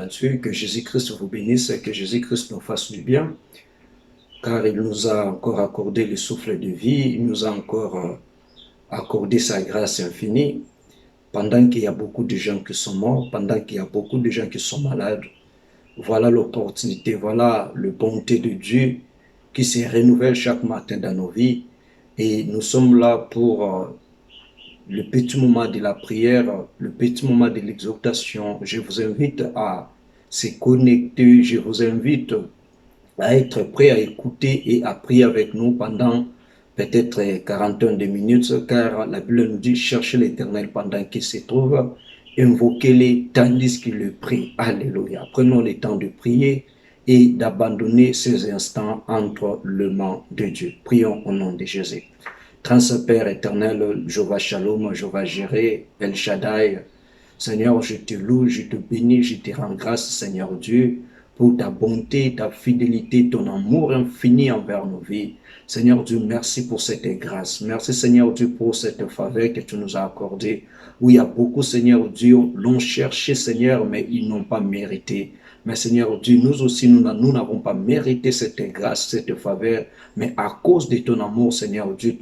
à Dieu, que Jésus-Christ vous bénisse et que Jésus-Christ nous fasse du bien, car il nous a encore accordé le souffle de vie, il nous a encore accordé sa grâce infinie, pendant qu'il y a beaucoup de gens qui sont morts, pendant qu'il y a beaucoup de gens qui sont malades. Voilà l'opportunité, voilà la bonté de Dieu qui se renouvelle chaque matin dans nos vies. Et nous sommes là pour le petit moment de la prière, le petit moment de l'exhortation. Je vous invite à se connecter, je vous invite à être prêt à écouter et à prier avec nous pendant peut-être 41 minutes, car la Bible nous dit cherchez l'Éternel pendant qu'il se trouve, invoquez-les tandis qu'il le prie. Alléluia. Prenons le temps de prier et d'abandonner ces instants entre les mains de Dieu. Prions au nom de Jésus. Père éternel, Jéhovah Shalom, Jéhovah Jireh, El Shaddai, Seigneur, je te loue, je te bénis, je te rends grâce, Seigneur Dieu, pour ta bonté, ta fidélité, ton amour infini envers nos vies. Seigneur Dieu, merci pour cette grâce. Merci, Seigneur Dieu, pour cette faveur que tu nous as accordée. Où il y a beaucoup, Seigneur Dieu, l'ont cherché, Seigneur, mais ils n'ont pas mérité. Mais Seigneur Dieu, nous aussi, nous n'avons pas mérité cette grâce, cette faveur, mais à cause de ton amour, Seigneur Dieu,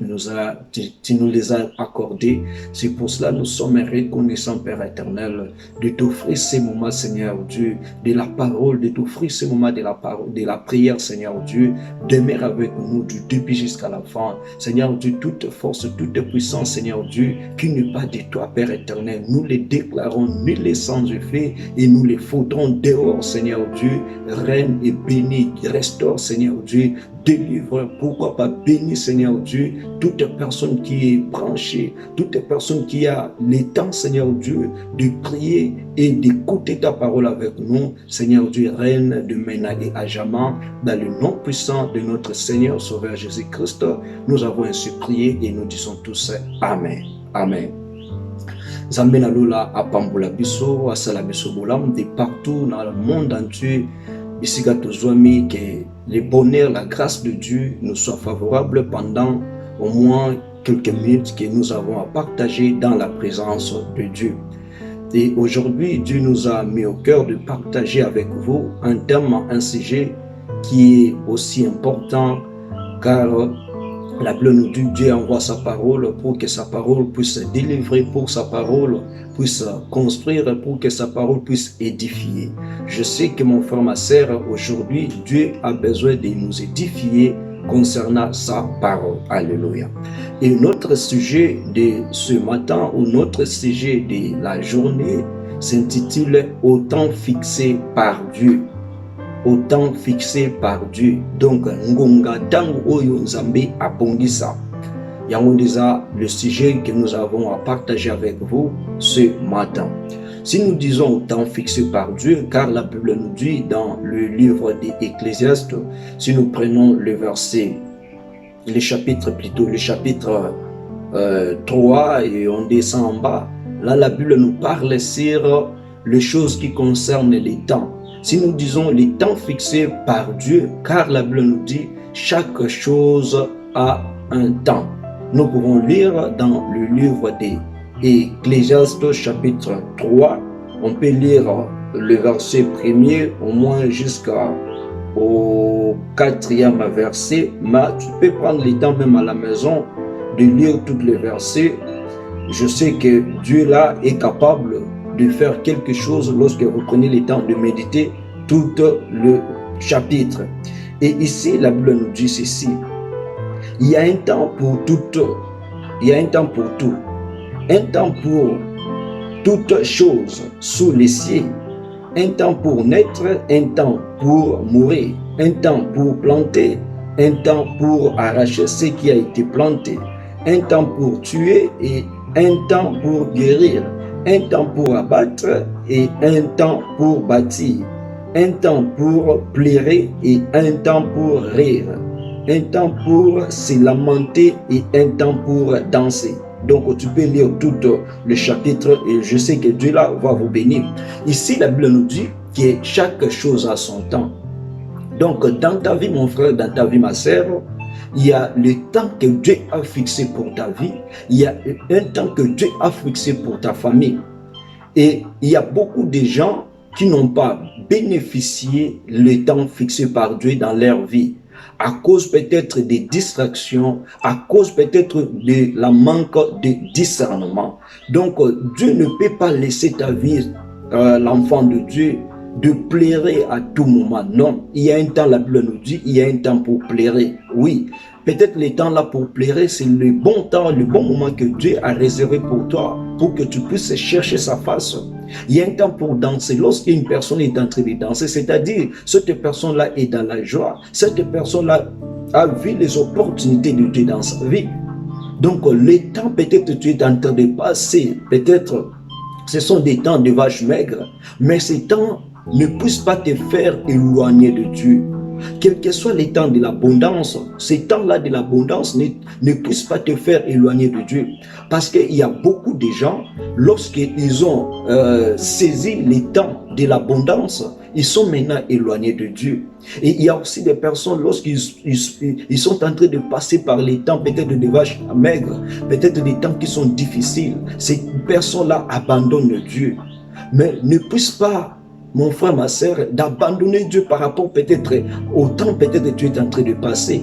tu nous les as accordés. C'est pour cela que nous sommes reconnaissants, Père éternel, de t'offrir ces moments, Seigneur Dieu, de la parole, de t'offrir ces moments de la parole, de la prière, Seigneur Dieu. Demeure avec nous du début jusqu'à la fin. Seigneur Dieu, toute force, toute puissance, Seigneur Dieu, qui n'est pas de toi, Père éternel, nous les déclarons, nous les sans effet et nous les faudrons dehors, Seigneur Dieu. Règne et bénis, restaure, Seigneur Dieu, délivre, pourquoi pas bénir, Seigneur Dieu, toute personne qui est branchée, toute personne qui a le temps, Seigneur Dieu, de prier et d'écouter ta parole avec nous. Seigneur Dieu, règne de maintenant et à jamais, dans le nom puissant de notre Seigneur Sauveur Jésus-Christ. Nous avons ainsi prié et nous disons tous Amen. Amen. Zambé na lola apambola biso, asala biso bolam de partout dans le monde entier. Bisika tozwami que le bonheur, la grâce de Dieu nous soit favorable pendant au moins quelques minutes que nous avons à partager dans la présence de Dieu. Et aujourd'hui, Dieu nous a mis au cœur de partager avec vous un thème, un sujet qui est aussi important, car la Bible nous dit Dieu envoie sa parole pour que sa parole puisse délivrer, pour que sa parole puisse construire, pour que sa parole puisse édifier. Je sais que mon frère, ma sœur, aujourd'hui, Dieu a besoin de nous édifier concernant sa parole. Alléluia. Et notre sujet de ce matin, ou notre sujet de la journée, s'intitule « Au temps fixé par Dieu ». Au temps fixé par Dieu. Donc, ngonga tango oyo nzambe abongisa. Yango déjà le sujet que nous avons à partager avec vous ce matin. Si nous disons au temps fixé par Dieu, car la Bible nous dit dans le livre des Ecclésiastes, si nous prenons le verset, le chapitre 3 et on descend en bas, là la Bible nous parle sur les choses qui concernent les temps. Si nous disons les temps fixés par Dieu, car la Bible nous dit chaque chose a un temps. Nous pouvons lire dans le livre des Ecclésiastes chapitre 3, on peut lire le verset premier au moins jusqu'au 4e verset, mais tu peux prendre le temps même à la maison de lire tous les versets. Je sais que Dieu là est capable de faire quelque chose lorsque vous prenez le temps de méditer tout le chapitre. Et ici, la Bible nous dit ceci. Il y a un temps pour tout. Il y a un temps pour tout. Un temps pour toutes choses sous les cieux. Un temps pour naître, un temps pour mourir. Un temps pour planter, un temps pour arracher ce qui a été planté. Un temps pour tuer et un temps pour guérir. Un temps pour abattre et un temps pour bâtir. Un temps pour pleurer et un temps pour rire. Un temps pour se lamenter et un temps pour danser. Donc tu peux lire tout le chapitre et je sais que Dieu là va vous bénir. Ici la Bible nous dit que chaque chose a son temps. Donc dans ta vie mon frère, dans ta vie ma sœur, il y a le temps que Dieu a fixé pour ta vie. Il y a un temps que Dieu a fixé pour ta famille. Et il y a beaucoup de gens qui n'ont pas bénéficié le temps fixé par Dieu dans leur vie, à cause peut-être des distractions, à cause peut-être de la manque de discernement. Donc, Dieu ne peut pas laisser ta vie, l'enfant de Dieu, de plairer à tout moment. Non, il y a un temps, la Bible nous dit, il y a un temps pour plairer. Oui, peut-être le temps là pour plairer, c'est le bon temps, le bon moment que Dieu a réservé pour toi, pour que tu puisses chercher sa face. Il y a un temps pour danser. Lorsqu'une personne est en train de danser, c'est-à-dire cette personne-là est dans la joie, cette personne-là a vu les opportunités de Dieu dans sa vie. Donc, le temps peut-être que tu es en train de passer, peut-être ce sont des temps de vaches maigres, mais ces temps ne puissent pas te faire éloigner de Dieu. Quel que soit les temps de l'abondance, ces temps-là de l'abondance ne puissent pas te faire éloigner de Dieu. Parce qu'il y a beaucoup de gens, lorsqu'ils ont saisi les temps de l'abondance, ils sont maintenant éloignés de Dieu. Et il y a aussi des personnes, lorsqu'ils sont en train de passer par les temps peut-être de vaches maigres, peut-être des temps qui sont difficiles, ces personnes-là abandonnent Dieu. Mais ne puissent pas, mon frère, ma sœur, d'abandonner Dieu par rapport peut-être au temps peut-être que tu es en train de passer.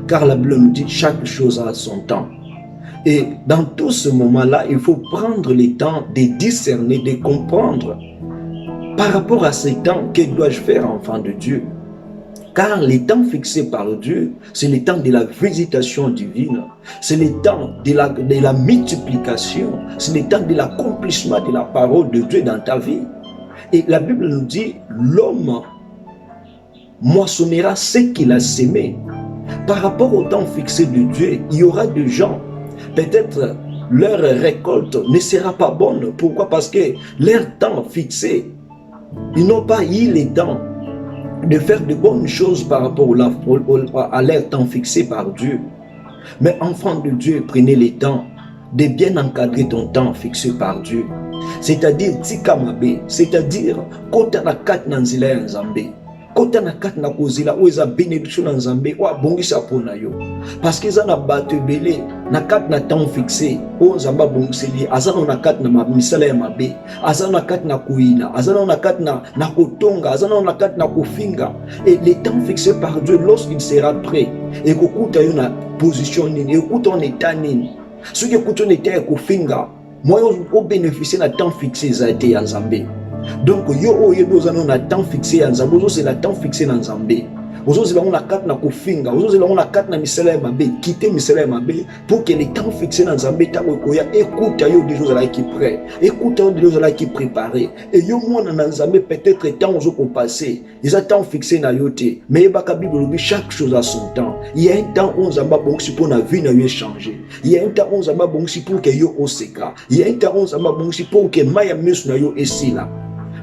Car la Bible nous dit chaque chose a son temps. Et dans tout ce moment-là, il faut prendre le temps de discerner, de comprendre par rapport à ces temps, que dois-je faire, enfant de Dieu? Car les temps fixés par Dieu, c'est le temps de la visitation divine, c'est le temps de la multiplication, c'est le temps de l'accomplissement de la parole de Dieu dans ta vie. Et la Bible nous dit, l'homme moissonnera ce qu'il a sémé. Par rapport au temps fixé de Dieu, il y aura des gens, peut-être leur récolte ne sera pas bonne. Pourquoi? Parce que leur temps fixé, ils n'ont pas eu le temps de faire de bonnes choses par rapport à leur temps fixé par Dieu. Mais enfant de Dieu, prenez le temps de bien encadrer ton temps fixé par Dieu. C'est-à-dire tikamabe, c'est-à-dire kota na kat na nzela ya Nzambe, kota na kat na kozela o eza bénédiction na Nzambe o abongisa pona yo, parce que eza na bato ebele na kat na temps fixé o Nzambe abongiseli, aza na kat na misala ya mabe, aza na kat na koyina, aza na kat na kotonga, aza na kat na kofinga. Et le temps fixé par Dieu, lorsqu'il sera prêt, et kokuta yo na position nini, ekuta on état nini, soki ekuta on état ya kofinga, moi au bénéficier d'un temps fixé ça a été en Zambie. Donc yo on a temps fixé en Zambie, c'est la temps fixé dans Zambie. Aujourd'hui on a quatre na kofinga, aujourd'hui on a quatre na misela mabe, quitter misela mabe pour que les temps fixés dans Zambie tango koya écoute yo des choses là qui prêt, écoute yo des choses là qui préparé. Et yo moi dans Zambie peut-être temps on ko passer, ils ont temps fixé na yote, mais ba ka Bible chaque chose a son temps. Il y a un temps où on Zamba bon si pour na vie na yo changer. Il y a un temps où on Zamba bon si pour que yo oseka. Il y a un temps où on Zamba bon si pour que maya mus na yo esi là.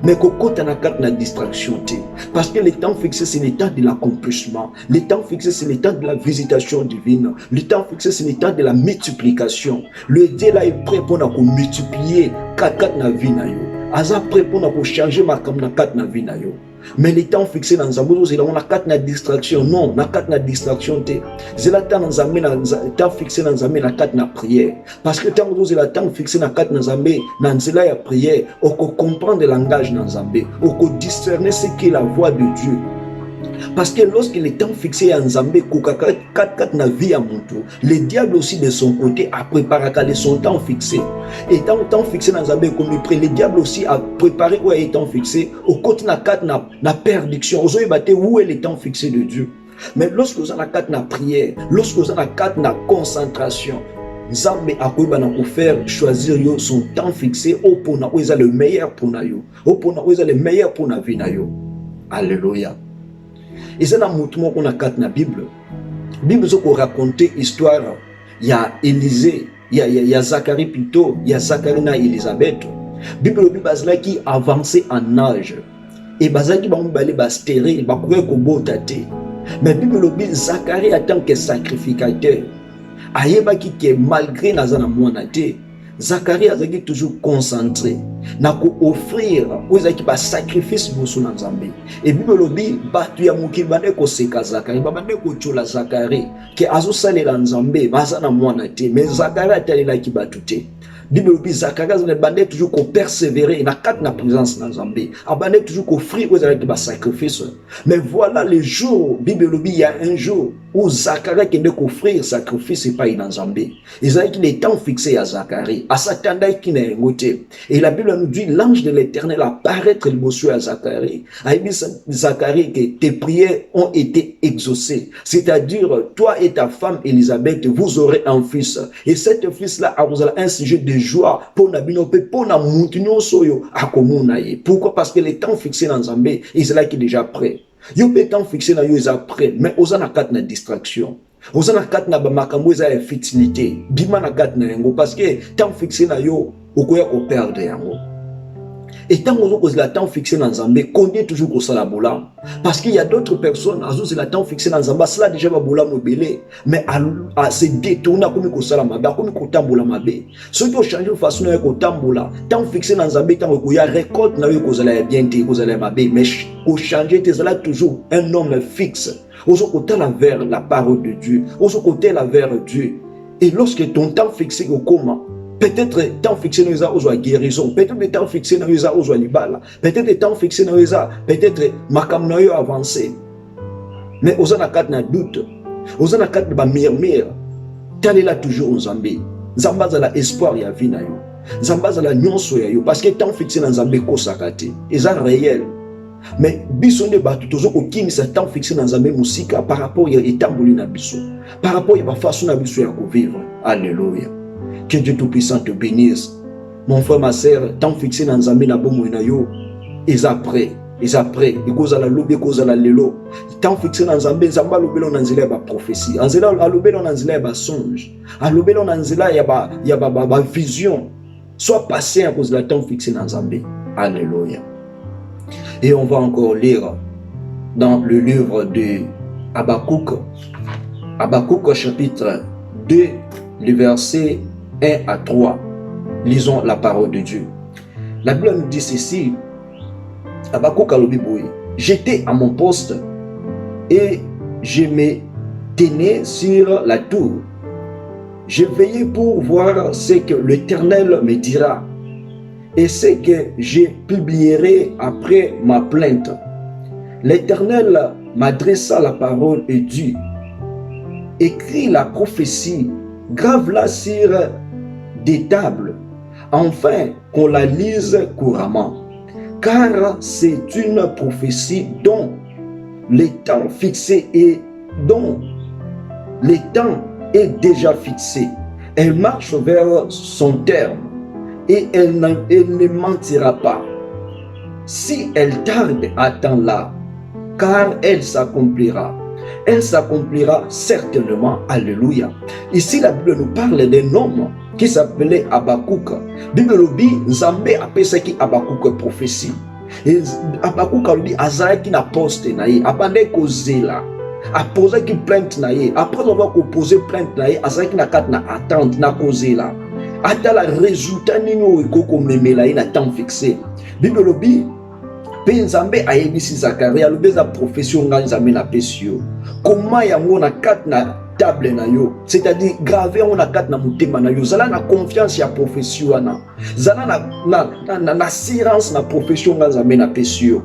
Mais kokota na kat na distraction te. Parce que le temps fixé c'est le temps de l'accomplissement. Le temps fixé c'est le temps de la visitation divine. Le temps fixé c'est le temps de la multiplication. Le Dieu là est prêt pour nous multiplier kat na vie na yo. Aza prêt pour nous changer ma kam na kat na vie na yo. Mais les temps fixés dans Zambo, c'est là on a quatre na distraction. Non, on a quatre na distraction. C'est là temps dans Zambé, temps fixé dans Zambé, na quatre na prière. Parce que temps c'est la temps fixé dans quatre na Zambé, dans cela il y a prière. On peut comprendre le langage dans Zambé, on peut discerner ce qu'est la voix de Dieu. Parce que lorsque le temps fixé en Zambé, quatre na vie à mon tour, le diable aussi de son côté a préparé son temps fixé. Et tant temps fixé dans Zambé comme il prie, le diable aussi a préparé où est le temps fixé. Au côté na quatre na perdition. Aux autres où est le temps fixé de Dieu. Mais lorsque vous avez quatre na prière, lorsque vous avez quatre na concentration, Zambé a faire choisir son temps fixé au pour na le meilleur pour na yo, au pour na le meilleur pour na vie na yo. Alléluia. Et c'est dans le mouvement qu'on a quatre dans la Bible. La Bible, c'est qu'on raconte l'histoire. Il y a Élisée, il y a Zacharie plutôt, il y a Zacharie et Élisabeth. La Bible, c'est qui avançait en âge. Et Bazaki va aller stérile, il va courir comme beau tâté. Mais la Bible, Zacharie en tant que sacrificateur. Ayeba qui malgré Nazana Moanate, Zacharie a toujours concentré. Na offrir aux équipes sacrifice bosso na Nzambe. Et Bible lobi batu ya mukili bande ko seka Zacharie, bande ko chola Zacharie, ke azo salela Nzambe, baza na mwana te, mais Zacharie atalela ki batu te. Bible lobi Zacharie ne bandait toujours qu'on persévérer na kat na présence na Nzambe. Abandait toujours qu'on offrir aux avec ba sacrifice. Mais voilà le jour, Bible lobi il y a un jour où Zacharie qui ne offrir sacrifice pas dans Nzambe. Isaïe qui est temps fixé à Zacharie, à Satan qui n'est ngoté. Et la Bible nous dit l'ange de l'Éternel apparaître le monsieur à Zacharie. A dit Zacharie que tes prières ont été exaucées. C'est-à-dire toi et ta femme Élisabeth vous aurez un fils. Et cet fils-là a un sujet de joie pour Nabinope, pour Namuntinyo Soyo, à Komunaye. Pourquoi? Parce que les temps fixés dans Zambé, Israël qui est déjà prêt. Yo peut temps fixé dans yo est prêt, mais aux na kat na distraction. Aux na kat na makambo za futilité. Bima na kat na yango parce que temps fixé na yo, okoya ko perdre yango. Et tant que la temps fixé dans Zambé, combien toujours pour ça la boula? Parce qu'il y a d'autres personnes, à la temps fixé dans Zambé, cela déjà va boula mobile, mais à se détourner comme il ça la mabe, comme il tamboula mabe. Ceux qui ont changé de façon de tamboula, temps fixé dans Zambé, tant qu'il y a récolte, n'a eu qu'on allait bien, qu'on allait mabe, mais au changer, tu es toujours un homme fixe. Au côté vers la parole de Dieu, au côté vers Dieu. Et lorsque ton temps fixé au comment? Peut-être temps fixé dans la guérison, peut-être temps fixé dans la libala, peut-être temps fixé dans peut-être makam na yo avancé. Mais aux anakat na doute, aux anakat ba murmure, tel est là toujours Nzambe. Nzamba za la espoir ya vie na yo. Nzamba za la nyonso ya yo parce que temps fixé dans Nzambe ko sakate. Et ça réel. Mais biso ne batu tozo ko kimisa temps fixé dans Nzambe musika par rapport ya etamboli na biso. Par rapport ya ba façon na biso ya ko vivre. Alléluia. Que Dieu Tout-Puissant te bénisse. Mon frère, ma sœur, temps fixé dans Nzambe na bomo na yo, ils après, et cause à la lobby, cause à la lelo. Temps fixé dans Nzambe, Nzamba lobelo na nzela ba prophétie. Nzela lobelo na nzela ba songe. A lobelo na nzela ya ba vision. Sois patient à cause de la temps fixé dans Nzambe. Alléluia. Et on va encore lire dans le livre de Habakkuk. Habakkuk chapitre 2, le verset 1 à 3. Lisons la parole de Dieu. La Bible nous dit ceci. Habakkuk alobiboui. J'étais à mon poste et je me tenais sur la tour. Je veillais pour voir ce que l'Éternel me dira et ce que je publierai après ma plainte. L'Éternel m'adressa la parole et dit: écris la prophétie, grave-la sur des tables, afin qu'on la lise couramment. Car c'est une prophétie dont le temps fixé et dont le temps est déjà fixé. Elle marche vers son terme et elle ne mentira pas. Si elle tarde, attends-la, car elle s'accomplira. Elle s'accomplira certainement. Alléluia. Ici, la Bible nous parle d'un homme qui s'appelait Habakkuk. Bible nous dit, Nzambe appelle ça qui Habakkuk prophétie. Et Habakkuk a dit, Azaï qui n'a posté naïe, abandé kozela, a posé qui plainte naïe. Après avoir posé plainte naïe, Azaï qui n'a qu'à attendre na kozela. Ata la résultat nino ekoko memela na temps fixé. Bible nous dit, Nzambe ayebisi Zacharie alobi za profession nga Nzambe na pesi yo. Comment yango na kat na table na yo, c'est-à-dire gravé on na kat na mutema na yo, zala na confiance ya profession wana. Zala na assurance na profession nga Nzambe na pesi yo.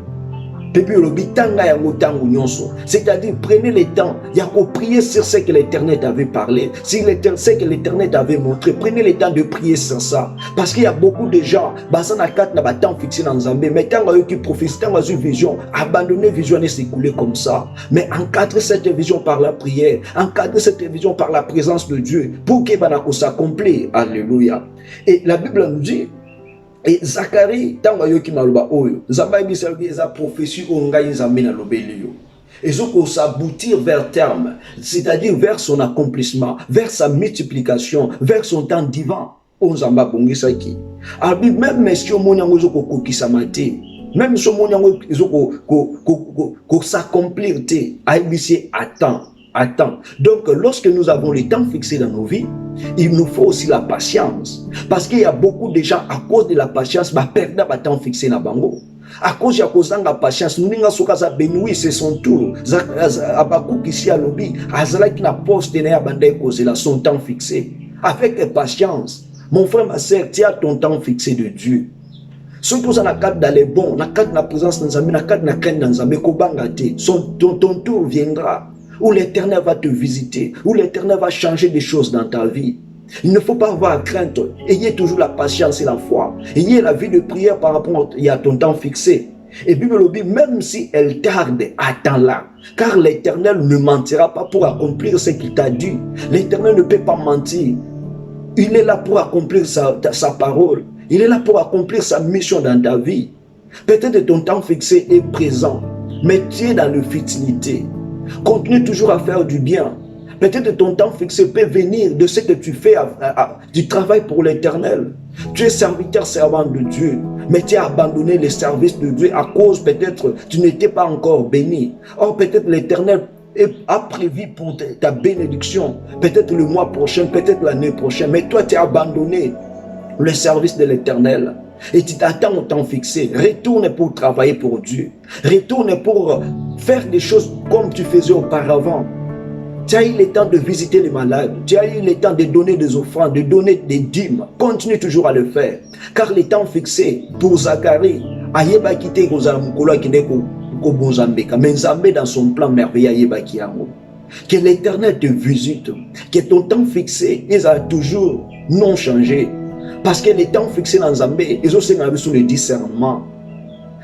Pepe olobi tanga yango tango nyonso. C'est-à-dire prenez le temps, ya ko prier sur ce que l'Éternel t'avait parlé, sur ce que l'Éternel t'avait montré. Prenez le temps de prier sur ça, parce qu'il y a beaucoup de gens, basa na kat na ba temps fixé dans Nzambe, mais tango yo ki prophétie, tango une vision, abandonner vision et s'écouler comme ça. Mais encadrer cette vision par la prière, encadrer cette vision par la présence de Dieu, pour que banako s'accomplisse. Alléluia. Et la Bible nous dit, et Zacharie, tango yoki maloba oyo, Nzamba bisalbi eza prophétie onga Nzambe na lobeli yo. Et ça pour s'aboutir vers terme, c'est-à-dire vers son accomplissement, vers sa multiplication, vers son temps divin. On Nzamba bongisa ki. Abi même monsieur monyango zoko kokisamate. Même ce monyango zoko ko s'accomplir te. Aibisi attend. Donc, lorsque nous avons le temps fixé dans nos vies, il nous faut aussi la patience. Parce qu'il y a beaucoup de gens, à cause de la patience, perdent le temps fixé dans bango. À cause de la patience, nous n'avons pas béni, c'est son tour. Habakkuk ici à l'objet, Azala qui n'a pas posté son temps fixé. Avec patience, Mon frère, ma soeur, tu as ton temps fixé de Dieu. Surtout dans la cadre dans les bons, dans la cadre de la présence dans Zambé, dans la cadre de la crainte dans Zambé, ton tour viendra où l'Éternel va te visiter, où l'Éternel va changer des choses dans ta vie. Il ne faut pas avoir crainte. Ayez toujours la patience et la foi. Ayez la vie de prière par rapport à ton temps fixé. Et Bible dit, même si elle tarde, attends-la. Car l'Éternel ne mentira pas pour accomplir ce qu'il t'a dit. L'Éternel ne peut pas mentir. Il est là pour accomplir sa parole. Il est là pour accomplir sa mission dans ta vie. Peut-être ton temps fixé est présent, mais tu es dans la futilité. Continue toujours à faire du bien. Peut-être ton temps fixé peut venir de ce que tu fais, du travail pour l'Éternel. Tu es serviteur, servant de Dieu, mais tu as abandonné le service de Dieu à cause peut-être tu n'étais pas encore béni. Or peut-être l'Éternel a prévu pour ta bénédiction, peut-être le mois prochain, peut-être l'année prochaine, mais toi tu as abandonné le service de l'Éternel. Et tu t'attends au temps fixé. Retourne pour travailler pour Dieu. Retourne pour faire des choses comme tu faisais auparavant. Tu as eu le temps de visiter les malades. Tu as eu le temps de donner des offrandes, de donner des dîmes. Continue toujours à le faire. Car le temps fixé pour Zacharie, Ayeba quitté Rosalamukolo Kideko Kobonzambeka. Mais Zambé dans son plan merveilleux Ayeba Kiamo. Que l'Éternel te visite. Que ton temps fixé, il a toujours non changé. Parce que les temps fixés dans Zambé, ils ont sur le discernement.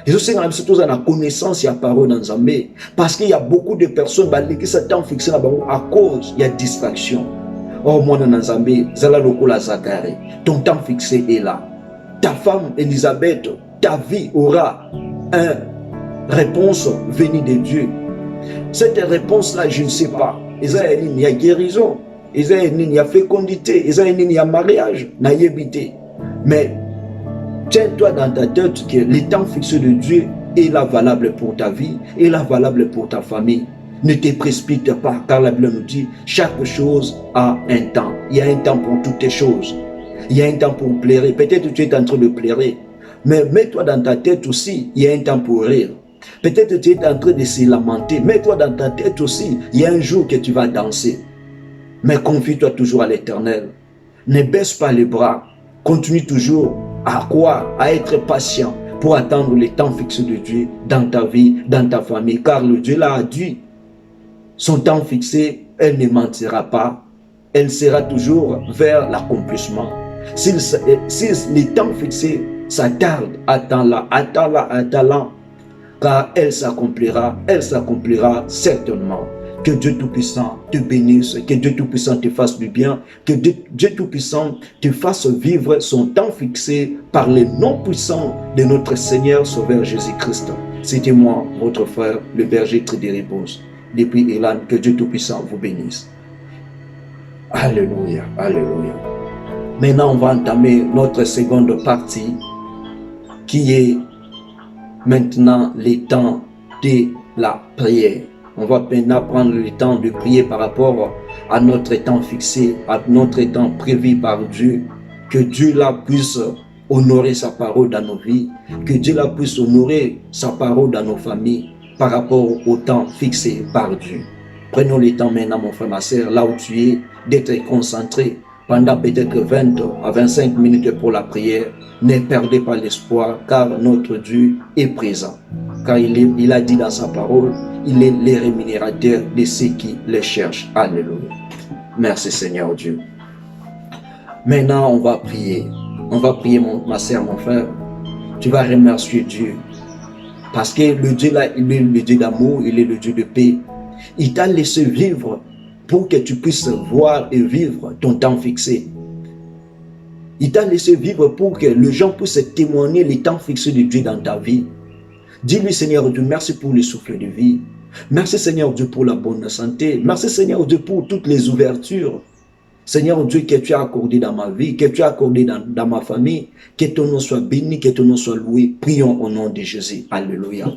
Ils ont surtout dans la connaissance et la parole dans Zambé. Parce qu'il y a beaucoup de personnes qui sont temps fixés à cause il y a distraction. Oh, moi dans Zambé, Zala Lokola Zakari, ton temps fixé est là. Ta femme Elisabeth, ta vie aura une réponse venue de Dieu. Cette réponse-là, je ne sais pas. Il y a guérison. Il y a fécondité, il y a mariage, mais tiens-toi dans ta tête que le temps fixé de Dieu est là valable pour ta vie, est là valable pour ta famille. Ne te précipite pas, car la Bible nous dit chaque chose a un temps. Il y a un temps pour toutes les choses. Il y a un temps pour pleurer. Peut-être que tu es en train de pleurer, mais mets-toi dans ta tête aussi, il y a un temps pour rire. Peut-être que tu es en train de se lamenter, mets-toi dans ta tête aussi, il y a un jour que tu vas danser. Mais confie-toi toujours à l'Éternel. Ne baisse pas les bras. Continue toujours à quoi? À être patient pour attendre le temps fixe de Dieu dans ta vie, dans ta famille. Car le Dieu l'a dit. Son temps fixé, elle ne mentira pas. Elle sera toujours vers l'accomplissement. Si le temps fixé, ça tarde, attends-la, attends-la, attends-la. Car elle s'accomplira certainement. Que Dieu Tout-Puissant te bénisse, que Dieu Tout-Puissant te fasse du bien, que Dieu Tout-Puissant te fasse vivre son temps fixé par le nom puissant de notre Seigneur Sauveur Jésus-Christ. C'était moi, votre frère, le berger Tridéribos. Depuis Elan, que Dieu Tout-Puissant vous bénisse. Alléluia, alléluia. Maintenant, on va entamer notre seconde partie qui est maintenant le temps de la prière. On va maintenant prendre le temps de prier par rapport à notre temps fixé, à notre temps prévu par Dieu. Que Dieu là puisse honorer sa parole dans nos vies. Que Dieu là puisse honorer sa parole dans nos familles par rapport au temps fixé par Dieu. Prenons le temps maintenant, mon frère, ma soeur, là où tu es, d'être concentré pendant peut-être 20 à 25 minutes pour la prière. Ne perdez pas l'espoir, car notre Dieu est présent. Car il a dit dans sa parole, il est le rémunérateur de ceux qui le cherchent. Alléluia. Merci Seigneur Dieu. Maintenant, on va prier. On va prier, ma soeur, mon frère. Tu vas remercier Dieu. Parce que le Dieu là, il est le Dieu d'amour, il est le Dieu de paix. Il t'a laissé vivre pour que tu puisses voir et vivre ton temps fixé. Il t'a laissé vivre pour que les gens puissent témoigner le temps fixé de Dieu dans ta vie. Dis-lui, Seigneur Dieu, merci pour le souffle de vie. Merci, Seigneur Dieu, pour la bonne santé. Merci, Seigneur Dieu, pour toutes les ouvertures. Seigneur Dieu, que tu as accordé dans ma vie, que tu as accordé dans ma famille, que ton nom soit béni, que ton nom soit loué. Prions au nom de Jésus. Alléluia.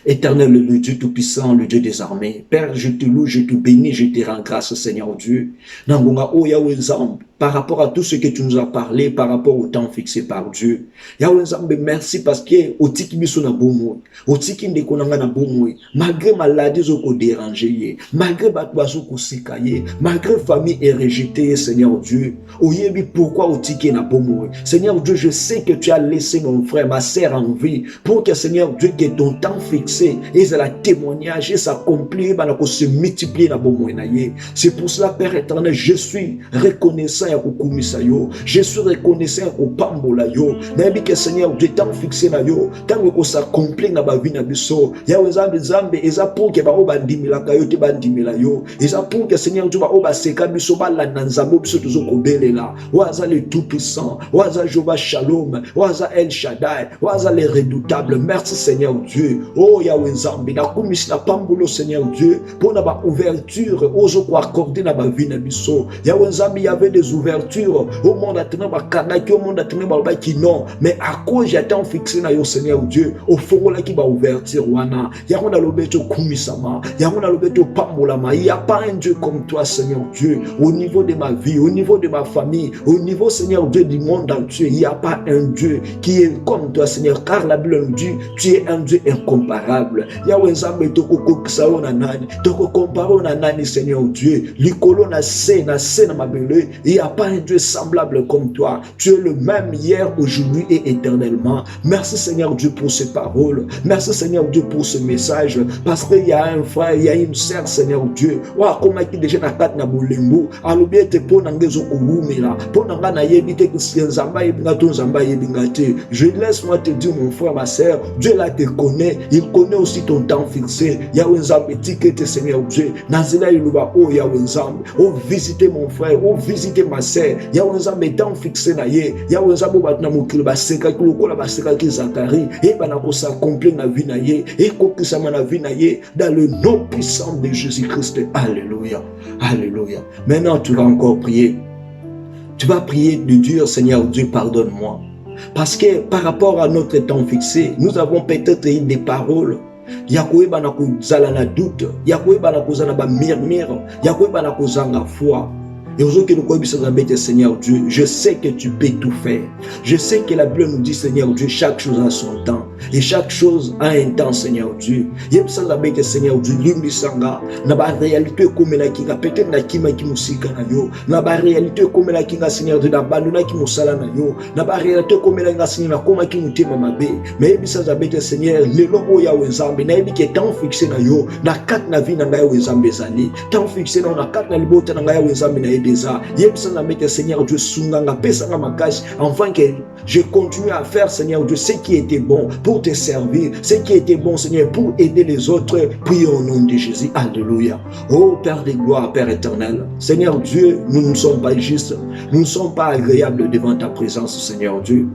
Éternel, le Dieu Tout-Puissant, le Dieu des armées. Père, je te loue, je te bénis, je te rends grâce, Seigneur Dieu. Nangonga oya wenzambe. par rapport à tout ce que tu nous as parlé, par rapport au temps fixé par Dieu. Yahweh Nzambe, merci parce que otiki biso na bomoi, otiki ndeko nanga na bomoi, malgré maladie zoko déranger, malgré batbazo koseka ye, malgré famille est rejetée, Seigneur Dieu. Oyebi pourquoi otiki na bomoi. Seigneur Dieu, je sais que tu as laissé mon frère, ma sœur en vie, pour que Seigneur Dieu, que ton temps fixé, et ça la témoignage, et s'accomplir, se multiplier na bomoi na ye. C'est pour cela, Père éternel, je suis reconnaissant ya kukumisa yo, je suis reconnaissant ya kupambola yo. Nabi que Seigneur Dieu, temps fixé na yo, tant que s'accomplir na ba vie na biso. Ya wezambe zambe, eza pour que ba obandimila kayo te bandimila yo. Eza pour que Seigneur Dieu ba obaseka biso ba la nanzambo biso tuzo kobelela. Waza le tout puissant, waza Jéhovah Shalom, waza El Shaddai, waza le redoutable. Merci Seigneur Dieu. Oh Yahweh Nzambe, na kumisi na pambulo Seigneur Dieu, pour na ba ouverture, ozo ko accorder na ba vie na biso. Yahweh Nzambe, il y avait des ouvertures au monde atteint ba kanaki, au monde atteint ba qui non, mais à cause j'attends fixé na yo Seigneur Dieu, au fond là qui va ouverture wana. Yahweh na lobeto kumisama, Yahweh na lobeto pambolama. Il y a pas un Dieu comme toi Seigneur Dieu, au niveau de ma vie, au niveau de ma famille, au niveau Seigneur Dieu du monde entier. Il n'y a pas un Dieu qui est comme toi Seigneur, car la Bible nous dit tu es un Dieu incomparable. Yahweh Nzambe toko kokisa na nani, toko comparo na nani Seigneur Dieu. Likolo na se na mabele, il n'y a pas un Dieu semblable comme toi. Tu es le même hier, aujourd'hui et éternellement. Merci Seigneur Dieu pour ces paroles. Merci Seigneur Dieu pour ce message. Parce qu'il y a un frère, il y a une sœur Seigneur Dieu. Wa koma ki déjà na kat na bolembo. Alobi te po na ngezo kuumela. Po na nga na yebite ki nzamba yebinga to nzamba yebinga te. Je laisse-moi te dire mon frère, ma sœur, Dieu là te connaît. Il connaît aussi ton temps fixé. Yahweh Nzambe tikete Seigneur Dieu. Nazila iluba o Yahweh Nzambe. Oh visitez mon frère, oh visitez ma sœur. Yahweh Nzambe temps fixé na ye. Yahweh Nzambe batna mokili baseka ki lokola baseka ki Zacharie. Et bana ko s'accomplir na vie na ye. Et ko kisama na vie na ye dans le nom puissant de Jésus-Christ. Alléluia. Alléluia. Maintenant tu vas encore prier. Tu vas prier de dire Seigneur Dieu, pardonne-moi. Parce que par rapport à notre temps fixé, nous avons peut-être eu des paroles. Yakoe bana ko zala na doute, Yakoe bana ko zala ba murmure, Yakoe bana ko zanga foi. Et aujourd'hui, Seigneur Dieu, je sais que tu peux tout faire. Je sais que la Bible nous dit, Seigneur Dieu, chaque chose a son temps. Et chaque chose a un temps, Seigneur Dieu. Seigneur Dieu, l'unisanga, n'a pas réalité comme la kinga, peut-être na kima ki musika na yo, n'a pas réalité comme la kinga, Seigneur Dieu, n'a pas bandona ki musala na yo, n'a pas réalité comme la kinga, Seigneur, comme ki mutema mabe. Mais bisa zabete Seigneur, le lobo ya wenzambe, na ebi ke temps fixé na yo, na kat na vie na nga wenzambe zali, temps fixé na kat na libota na nga wenzambe na déjà. Seigneur Dieu, enfin que je continue à faire, Seigneur Dieu, ce qui était bon pour te servir, ce qui était bon, Seigneur, pour aider les autres. Prions au nom de Jésus. Alléluia. Oh Père de gloire, Père éternel, Seigneur Dieu, nous ne sommes pas justes, nous ne sommes pas agréables devant ta présence, Seigneur Dieu.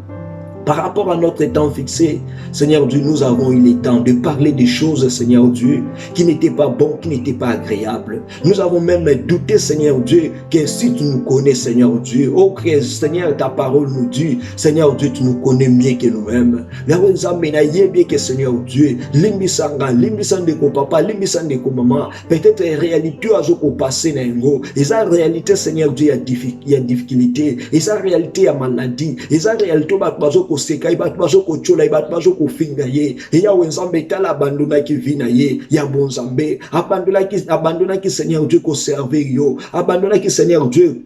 Par rapport à notre temps fixé, Seigneur Dieu, nous avons eu le temps de parler des choses, Seigneur Dieu, qui n'étaient pas bonnes, qui n'étaient pas agréables. Nous avons même douté, Seigneur Dieu, que si tu nous connais, Seigneur Dieu, oh Seigneur, ta parole nous dit, Seigneur Dieu, tu nous connais mieux que nous-mêmes. Que Seigneur Dieu, limbisanga de papa, limbisanga de maman, peut-être en réalité, au passé, et ça, en réalité, Seigneur Dieu, il y a difficulté, et ça, en réalité, il y a maladie, et ça, en réalité, koseka ibatu bazoko chola ibatu bazoko finga ye ya wenzambe tala abandona ki vina ye ya bonzambe abandona ki Seigneur Dieu ko servir yo abandona ki Seigneur Dieu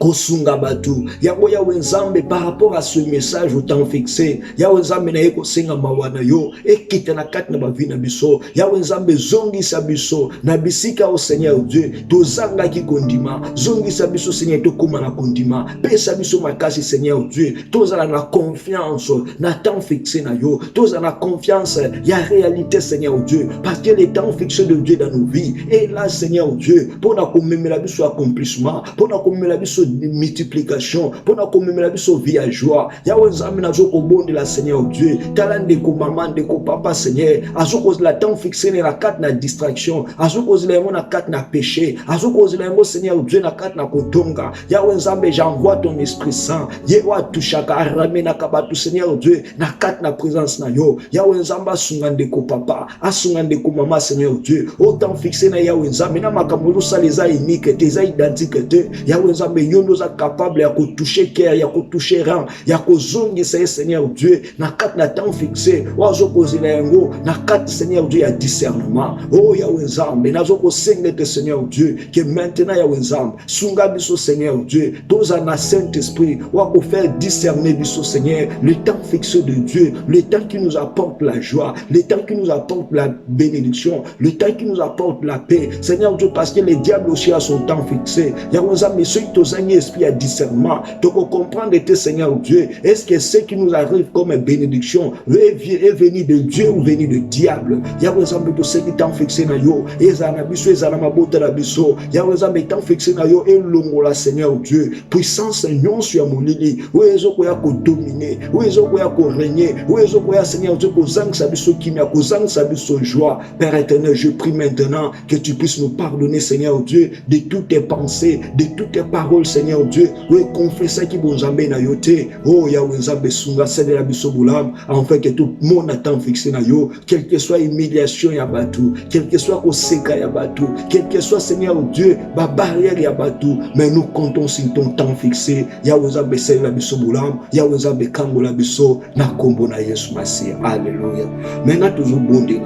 kosunga batu ya wenzambe par rapport à ce message au temps fixé ya wenzambe na yeko senga mawana yo ekita na kati na bavina biso ya wenzambe zongi sabiso na bisika au Seigneur Dieu tozanga ki kondima zongi sabiso Seigneur to koma na kondima pesa biso makasi Seigneur Dieu tozala na confiance na temps fixé na yo tozala na confiance ya réalité Seigneur Dieu parce que le temps fixé de Dieu dans nos vies et là Seigneur Dieu pour na komemela biso accomplissement pour na komemela biso multiplication pour na komemela biso vie à joie ya wenzambe na zo kobonde la Seigneur Dieu talande ko maman de ko papa Seigneur azo la temps fixé na carte na distraction azo cause la na carte na péché azo cause la Seigneur Dieu na carte na kotonga ya wenzambe j'envoie ton esprit saint ye wa tushaka ramena kabatu Seigneur Dieu na carte na présence na yo ya wenzambe asungande ko papa asungande ko maman Seigneur Dieu au temps fixé na ya wenzambe na makambo saleza unique tes identique te ya wenzambe yo nous a capable ya toucher cœur, ya toucher rang, ya kozongisa Seigneur Dieu na kat na temps fixé wazo kozela yango na kat Seigneur Dieu ya discernement. Oh Yahweh Nzambe nazo kosenga te Seigneur Dieu que maintenant Yahweh Nzambe sunga biso Seigneur Dieu toza na Saint-Esprit wa faire discerner biso Seigneur le temps fixé de Dieu, le temps qui nous apporte la joie, le temps qui nous apporte la bénédiction, le temps qui nous apporte la paix Seigneur Dieu, parce que le diable aussi a son temps fixé. Yahweh Nzambe ceux qui ont un esprit à discernement tu comprendre te Seigneur Dieu, est-ce que ce qui nous arrive comme bénédiction est venu de Dieu ou venu de diable? Yahweh Nzambe to ceux qui t'ont fixé na yo ezana biso ezana mabota la biso Yahweh Nzambe t'ont fixé na yo elongola Seigneur Dieu puissance nyonso ya molili oyezo koya ko dominer oyezo koya ko régner oyezo koya Seigneur Dieu kozangisa biso kimia kozangisa biso joie. Père éternel, je prie maintenant que tu puisses nous pardonner Seigneur Dieu de toutes tes pensées, de toutes tes paroles Seigneur Dieu. Oui, confesse qui bon Nzambe na yo te. Oh Yahweh Nzambe sunga sede la biso bulam afin que tout le monde attend fixé na yo, quelle que soit humiliation ya batu, quel que soit koseka ya batu, quel que soit Seigneur Dieu ba barrière ya batu, mais nous comptons sur ton temps fixé. Yahweh Nzambe sede la biso bulam, Yahweh Nzambe kango la biso na kombo na Yesu Masiya. Alléluia. Maintenant toujours bon Dieu.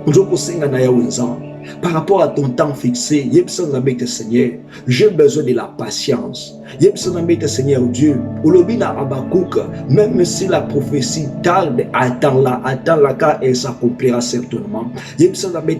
Nous kosenga na Yahweh Nzambe. Par rapport à ton temps fixé, Seigneur, j'ai besoin de la patience. Seigneur Dieu, même si la prophétie tarde, attends-la car elle s'accomplira certainement.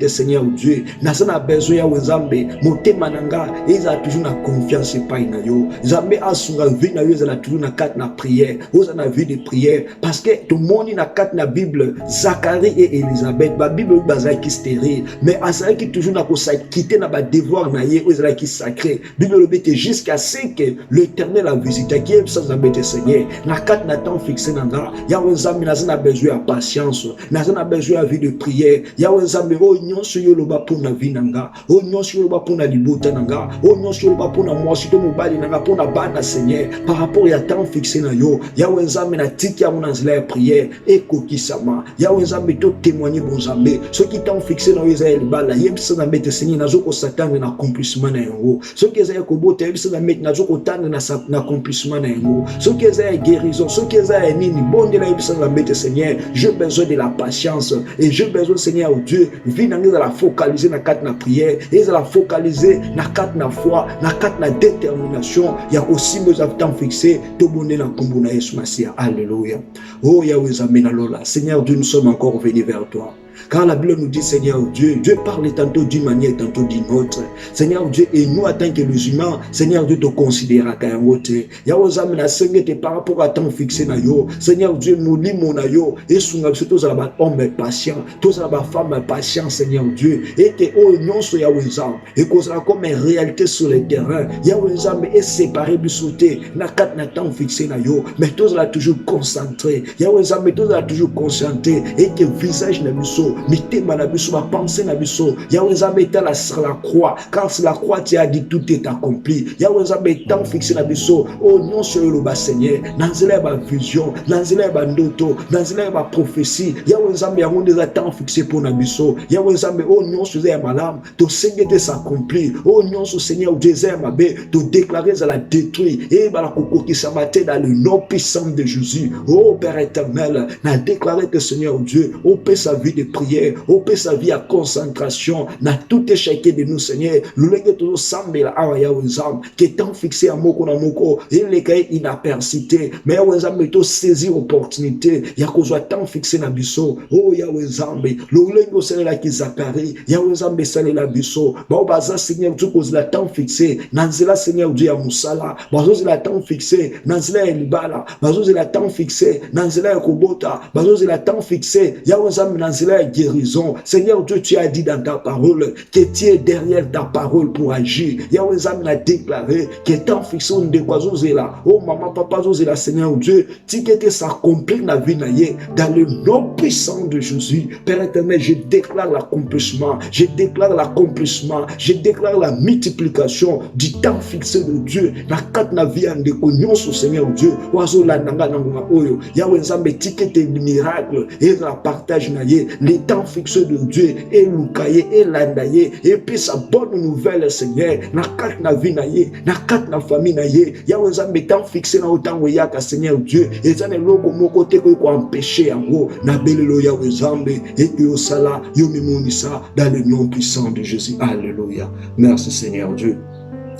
Seigneur Dieu, nous avons besoin de Nzambe, motema nanga, ils ont toujours la confiance pas na yo. Nzambe a sunga vie na yo, ils ont toujours na carte na prière, ils ont la vie de prière parce que tout le monde na carte na Bible, Zacharie et Élisabeth, la Bible bazai qui stérile, mais Azai qui toujours n'a pas quitté n'a pas devoir na yé, ils ont qui sacré. Bible le bête jusqu'à ce que l'Éternel a visité qui est sans embêter Seigneur. Na carte na temps fixé nanga, Yahweh Nzambe n'a besoin de patience, n'a besoin de vie de prière. Yahweh Nzambe o nyon sur yo loba pour na vie nanga, o nyon sur yo loba pour na libota nanga, o nyon sur yo loba pour na moi si to mobali nanga pour na bana Seigneur. Par rapport à temps fixé na yo, Yahweh Nzambe na tiki ya mon anzela prière et kokisama. Yahweh Nzambe to témoigner bon Nzambe, ceux qui t'ont fixé na Israël bala yeb sana mete Seigneur na zoko satanga na accomplissement na yango. Ceux qui ezaya ko bota yeb sana mete na zoko tanga na accomplissement na yango. Ceux qui ezaya guérison, ceux qui ezaya nini bonde la yeb sana mete Seigneur, j'ai besoin de la patience et j'ai besoin Seigneur Dieu, vie na la focaliser na carte na prière, et la focaliser na carte na foi, na carte na détermination, ya ko simbo za temps fixé to bonde na kombo na Yesu Masiya. Alléluia. Oh Yahweh Nzambe na lola. Seigneur Dieu, nous sommes encore venus vers toi. Car la Bible nous dit, Seigneur Dieu, Dieu parle tantôt d'une manière, tantôt d'une autre. Seigneur Dieu, et nous, en tant que les humains, Seigneur Dieu, te considère comme un autre. Yahweh Nzambe na sengete par rapport à temps fixé na yo. Seigneur Dieu, nous limons na yo. Et sunga biso tous la homme patient, tous la femme patient, Seigneur Dieu. Et que oh non sur Yahweh Nzambe. Et qu'on sera comme une réalité sur le terrain. Yahweh Nzambe est séparé bisoté. Na kat na temps fixé na yo. Mais tous la toujours concentré. Yahweh Nzambe tous la toujours concentré. Et que visage na biso. Mitema na biso, ma pensée na biso. Yahweh Nzambe est là sur la croix. Car sur la croix, tu as dit tout est accompli. Yahweh Nzambe est temps fixé na biso. Oh non sur le bas Seigneur. Nanzela ba vision, nanzela ba ndoto, nanzela ba prophétie. Yahweh Nzambe a rendu des temps fixé pour na biso. Yahweh Nzambe oh non sur les malades, ton Seigneur de s'accomplir. Oh non sur Seigneur Jésus mabe, te déclarer à la détruire. Et ba la koko qui s'abattait dans le nom puissant de Jésus. Oh Père éternel, n'a déclaré que Seigneur Dieu, oh paix sa vie de prière, oh paix sa vie à concentration, n'a tout échec de nous Seigneur. Nous l'avons toujours semblé à Yahweh Nzambe, qui est temps fixé à moko na moko, et les cas inapercité. Mais Yahweh Nzambe to saisir opportunité, ya ko soit temps fixé na biso. Oh Yahweh Nzambe, l'olengo c'est là qui Zacharie, Yahweh Nzambe c'est là biso. Ba baza Seigneur Dieu cause la temps fixé, nanzela Seigneur Dieu ya musala, bazo c'est la temps fixé, nanzela elibala, bazo c'est la temps fixé, nanzela kobota, bazo c'est la temps fixé, Yahweh Nzambe nanzela guérison. Seigneur Dieu, tu as dit dans ta parole que tu es derrière ta parole pour agir. Yahweh Nzambe a déclaré que temps fixé on décoiso là. Oh maman papa là Seigneur Dieu, tu que s'accomplir dans la vie dans le nom puissant de Jésus. Père éternel, je déclare l'accomplissement, je déclare l'accomplissement, je déclare la multiplication du temps fixé de Dieu. La carte na vie en décognon sur Seigneur Dieu. Oiseau la nanga nanga oyo. Yahweh Nzambe tu que tes miracles et la partage na ye. les temps fixés de Dieu, et Lukaye, et Landaye, et puis sa bonne nouvelle, Seigneur, na kat na vie na ye, na kat na famille na ye, Yahweh Zambé temps fixé na autant Yaka, Seigneur Dieu, et ça n'est logo mon côté que quoi empêcher en gros, na belelo Yahweh Zambé, et que au sala, yo mimonisa, dans le nom puissant de Jésus. Alléluia. Merci Seigneur Dieu.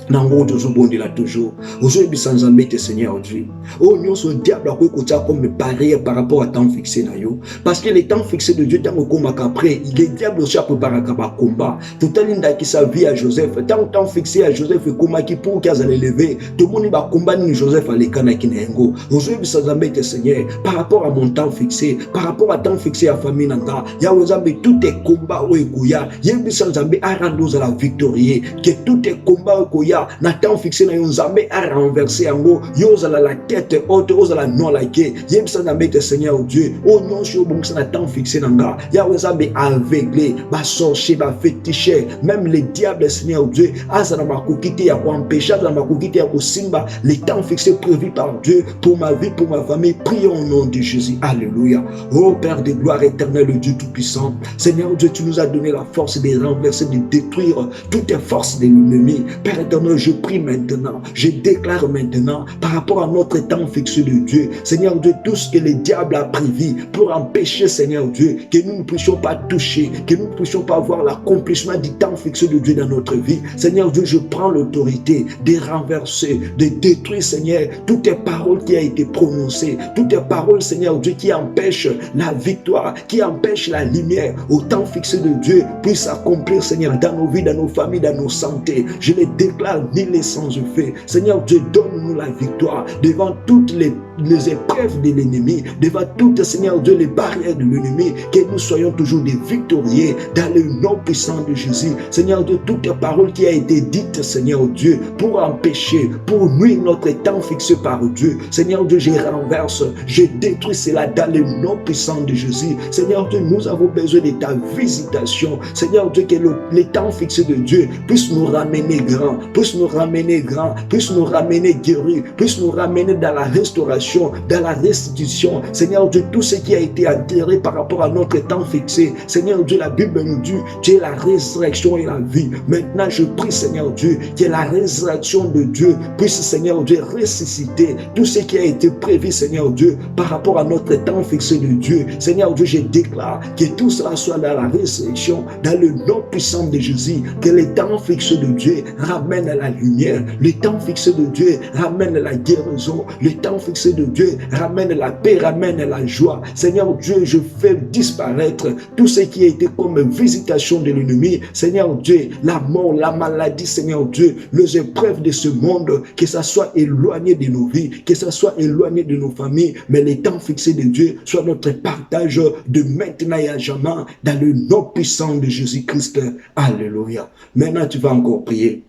Nango toujours bon là toujours. Aujourd'hui sans embêter Seigneur Dieu. Oh nous ce diable a côté comme barrière par rapport à temps fixé na yo. Parce que les temps fixés de Dieu tant au combat qu'après, il est diable aussi a préparé un combat. Tout l'inda qui sa vie à Joseph, temps fixé à Joseph et combat qui pour qu'ils allaient lever. Tout le monde va combattre Joseph à l'écana qui nengo. Aujourd'hui sans embêter Seigneur par rapport à mon temps fixé, par rapport à temps fixé à famille nanda. Yahweh Zambé tout est combat au Egoya. Yahweh sans embêter à rendre à la victoire. Que tout est combat au Egoya. Na temps fixé na Nzambe a renversé en haut yozala la tête haute yozala non la gué yem sa na mettre Seigneur Dieu oh non sur bon ça na temps fixé nanga Yahweh Nzambe aveuglé ba sorcier ba féticheur même les diables Seigneur Dieu asa na makukité ya empêcher na makukité ya simba les temps fixés prévus par Dieu pour ma vie pour ma famille prions au nom de Jésus. Alléluia. Oh Père de gloire éternel, le Dieu tout-puissant, Seigneur Dieu, tu nous as donné la force de renverser, de détruire toutes les forces de l'ennemi. Père éternel, je prie maintenant, je déclare maintenant, par rapport à notre temps fixé de Dieu, Seigneur Dieu, tout ce que le diable a prévu pour empêcher, Seigneur Dieu, que nous ne puissions pas toucher, que nous ne puissions pas avoir l'accomplissement du temps fixé de Dieu dans notre vie. Seigneur Dieu, je prends l'autorité de renverser, de détruire, Seigneur, toutes les paroles qui ont été prononcées, toutes les paroles, Seigneur Dieu, qui empêchent la victoire, qui empêchent la lumière au temps fixé de Dieu, puisse s'accomplir, Seigneur, dans nos vies, dans nos familles, dans nos santé. Je les déclare nul et sans effet. Seigneur Dieu, donne-nous la victoire devant toutes les épreuves de l'ennemi, devant toutes, Seigneur Dieu, les barrières de l'ennemi, que nous soyons toujours des victorieux dans le nom puissant de Jésus. Seigneur Dieu, toute parole qui a été dite, Seigneur Dieu, pour empêcher, pour nuire notre temps fixé par Dieu, Seigneur Dieu, je renverse, je détruis cela dans le nom puissant de Jésus. Seigneur Dieu, nous avons besoin de ta visitation. Seigneur Dieu, que le temps fixé de Dieu puisse nous ramener grand, puisse nous ramener grand, puisse nous ramener guéri, puisse nous ramener dans la restauration, dans la restitution. Seigneur Dieu, tout ce qui a été enterré par rapport à notre temps fixé, Seigneur Dieu, la Bible nous dit, tu es la résurrection et la vie. Maintenant, je prie, Seigneur Dieu, que la résurrection de Dieu puisse, Seigneur Dieu, ressusciter tout ce qui a été prévu, Seigneur Dieu, par rapport à notre temps fixé de Dieu. Seigneur Dieu, je déclare que tout cela soit dans la résurrection, dans le nom puissant de Jésus, que les temps fixés de Dieu ramènent à la lumière, le temps fixé de Dieu ramène la guérison, le temps fixé de Dieu ramène la paix, ramène la joie. Seigneur Dieu, je fais disparaître tout ce qui a été comme visitation de l'ennemi. Seigneur Dieu, la mort, la maladie, Seigneur Dieu, les épreuves de ce monde, que ça soit éloigné de nos vies, que ça soit éloigné de nos familles, mais les temps fixés de Dieu soient notre partage de maintenant et à jamais, dans le nom puissant de Jésus-Christ. Alléluia. Maintenant, tu vas encore prier.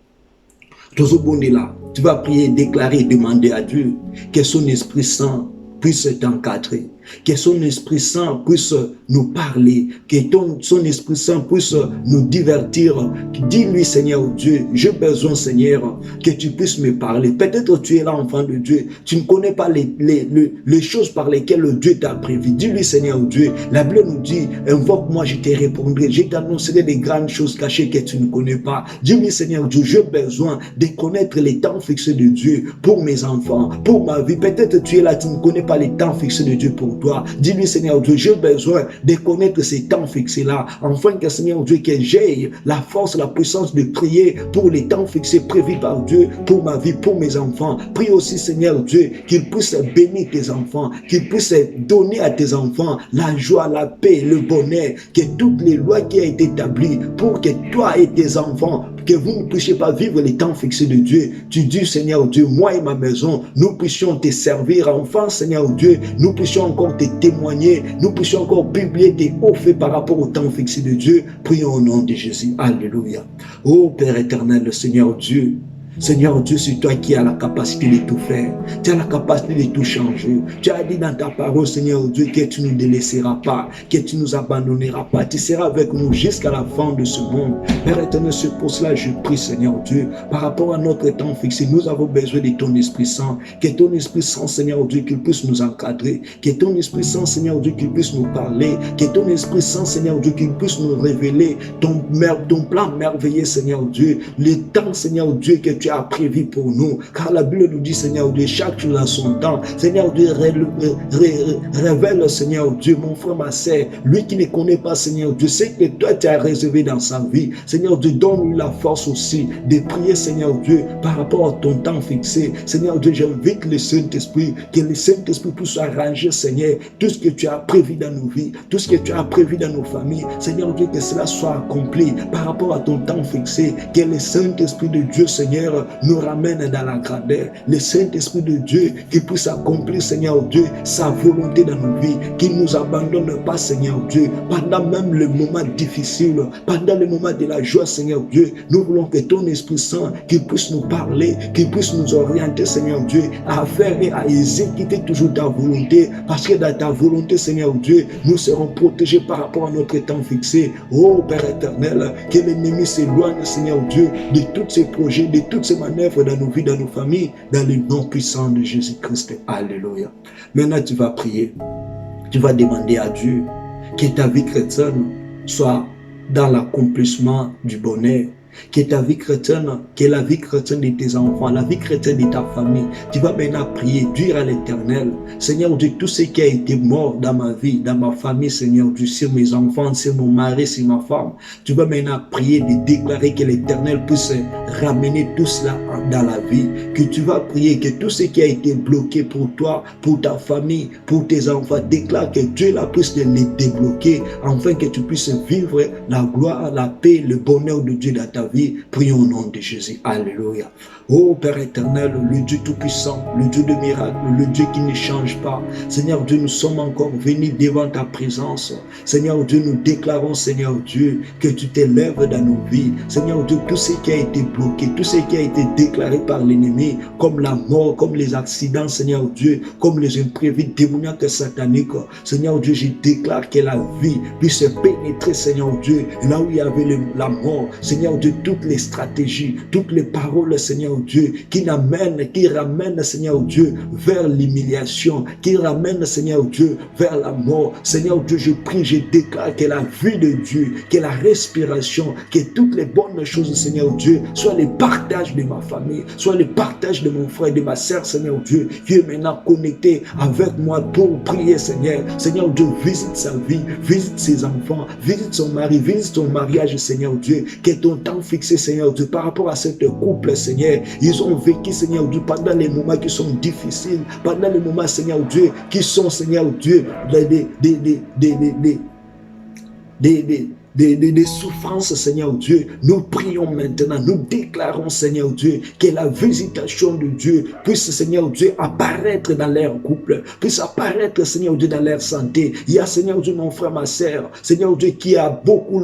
Toujours bon là, tu vas prier, déclarer, demander à Dieu que son Esprit Saint puisse t'encadrer, que son Esprit Saint puisse nous parler, que son Esprit Saint puisse nous divertir. Dis-lui, Seigneur Dieu, j'ai besoin, Seigneur, que tu puisses me parler. Peut-être tu es là, enfant de Dieu, tu ne connais pas les choses par lesquelles Dieu t'a prévu. Dis-lui, Seigneur Dieu, la Bible nous dit, invoque-moi, je te répondrai, je t'annoncerai des grandes choses cachées que tu ne connais pas. Dis-lui, Seigneur Dieu, j'ai besoin de connaître les temps fixés de Dieu pour mes enfants, pour ma vie. Peut-être tu es là, tu ne connais pas les temps fixés de Dieu pour toi. Dis-lui, Seigneur Dieu, j'ai besoin de connaître ces temps fixés-là, afin que, Seigneur Dieu, que j'aie la force, la puissance de prier pour les temps fixés prévus par Dieu, pour ma vie, pour mes enfants. Prie aussi, Seigneur Dieu, qu'il puisse bénir tes enfants, qu'il puisse donner à tes enfants la joie, la paix, le bonheur, que toutes les lois qui ont été établies pour que toi et tes enfants, que vous ne puissiez pas vivre les temps fixés de Dieu. Tu dis, Seigneur Dieu, moi et ma maison, nous puissions te servir. Enfin, Seigneur Dieu, nous puissions encore te témoigner, nous puissions encore publier tes hauts faits par rapport au temps fixé de Dieu. Prions au nom de Jésus. Alléluia. Ô Père éternel, le Seigneur Dieu, Seigneur Dieu, c'est toi qui as la capacité de tout faire. Tu as la capacité de tout changer. Tu as dit dans ta parole, Seigneur Dieu, que tu ne nous délaisseras pas, que tu ne nous abandonneras pas. Tu seras avec nous jusqu'à la fin de ce monde. Père éternel, c'est pour cela que je prie, Seigneur Dieu, par rapport à notre temps fixé, nous avons besoin de ton Esprit Saint. Que ton Esprit Saint, Seigneur Dieu, qu'il puisse nous encadrer. Que ton Esprit Saint, Seigneur Dieu, qu'il puisse nous parler. Que ton Esprit Saint, Seigneur Dieu, qu'il puisse nous révéler ton plan merveilleux, Seigneur Dieu. Le temps, Seigneur Dieu, que tu as prévu pour nous. Car la Bible nous dit, Seigneur Dieu, chaque chose a son temps. Seigneur Dieu, révèle, Seigneur Dieu, mon frère, ma sœur, lui qui ne connaît pas, Seigneur Dieu, c'est que toi, tu as réservé dans sa vie. Seigneur Dieu, donne-lui la force aussi de prier, Seigneur Dieu, par rapport à ton temps fixé. Seigneur Dieu, j'invite le Saint-Esprit, que le Saint-Esprit puisse arranger, Seigneur, tout ce que tu as prévu dans nos vies, tout ce que tu as prévu dans nos familles. Seigneur Dieu, que cela soit accompli par rapport à ton temps fixé. Que le Saint-Esprit de Dieu, Seigneur, nous ramène dans la grandeur. Le Saint-Esprit de Dieu qui puisse accomplir, Seigneur Dieu, sa volonté dans nos vies. Qu'il ne nous abandonne pas, Seigneur Dieu, pendant même le moment difficile, pendant le moment de la joie, Seigneur Dieu. Nous voulons que ton Esprit Saint, qu'il puisse nous parler, qu'il puisse nous orienter, Seigneur Dieu, à faire et à exécuter toujours ta volonté. Parce que dans ta volonté, Seigneur Dieu, nous serons protégés par rapport à notre temps fixé. Oh Père éternel, que l'ennemi s'éloigne, Seigneur Dieu, de tous ces projets, de toutes ces manœuvres dans nos vies, dans nos familles, dans le nom puissant de Jésus-Christ. Alléluia. Maintenant, tu vas prier. Tu vas demander à Dieu que ta vie chrétienne soit dans l'accomplissement du bonheur. Que ta vie chrétienne, que la vie chrétienne de tes enfants, la vie chrétienne de ta famille, tu vas maintenant prier, dire à l'Éternel, Seigneur Dieu, tout ce qui a été mort dans ma vie, dans ma famille, Seigneur Dieu, sur mes enfants, sur mon mari, sur ma femme, tu vas maintenant prier de déclarer que l'Éternel puisse ramener tout cela dans la vie, que tu vas prier que tout ce qui a été bloqué pour toi, pour ta famille, pour tes enfants, déclare que Dieu la puisse les débloquer, afin que tu puisses vivre la gloire, la paix, le bonheur de Dieu dans ta vie. Prions au nom de Jésus. Alléluia. Oh Père éternel, le Dieu tout-puissant, le Dieu de miracles, le Dieu qui ne change pas. Seigneur Dieu, nous sommes encore venus devant ta présence. Seigneur Dieu, nous déclarons, Seigneur Dieu, que tu t'élèves dans nos vies. Seigneur Dieu, tout ce qui a été bloqué, tout ce qui a été déclaré par l'ennemi, comme la mort, comme les accidents, Seigneur Dieu, comme les imprévus démoniaques sataniques. Seigneur Dieu, je déclare que la vie puisse pénétrer, Seigneur Dieu, là où il y avait la mort. Seigneur Dieu, toutes les stratégies, toutes les paroles, Seigneur Dieu, qui ramènent, Seigneur Dieu, vers l'humiliation, qui ramènent, Seigneur Dieu, vers la mort. Seigneur Dieu, je prie, je déclare que la vie de Dieu, que la respiration, que toutes les bonnes choses, Seigneur Dieu, soit le partage de ma famille, soit le partage de mon frère et de ma sœur, Seigneur Dieu, qui est maintenant connecté avec moi pour prier, Seigneur. Seigneur Dieu, visite sa vie, visite ses enfants, visite son mari, visite son mariage, Seigneur Dieu, que ton temps fixé, Seigneur Dieu, par rapport à cette couple, Seigneur, ils ont vécu, Seigneur Dieu, pendant les moments qui sont difficiles, pendant les moments, Seigneur Dieu, qui sont, Seigneur Dieu, des souffrances, Seigneur Dieu. Nous prions maintenant, nous déclarons, Seigneur Dieu, que la visitation de Dieu puisse, Seigneur Dieu, apparaître dans leur couple, puisse apparaître, Seigneur Dieu, dans leur santé. Il y a, Seigneur Dieu, mon frère, ma sœur, Seigneur Dieu, qui a beaucoup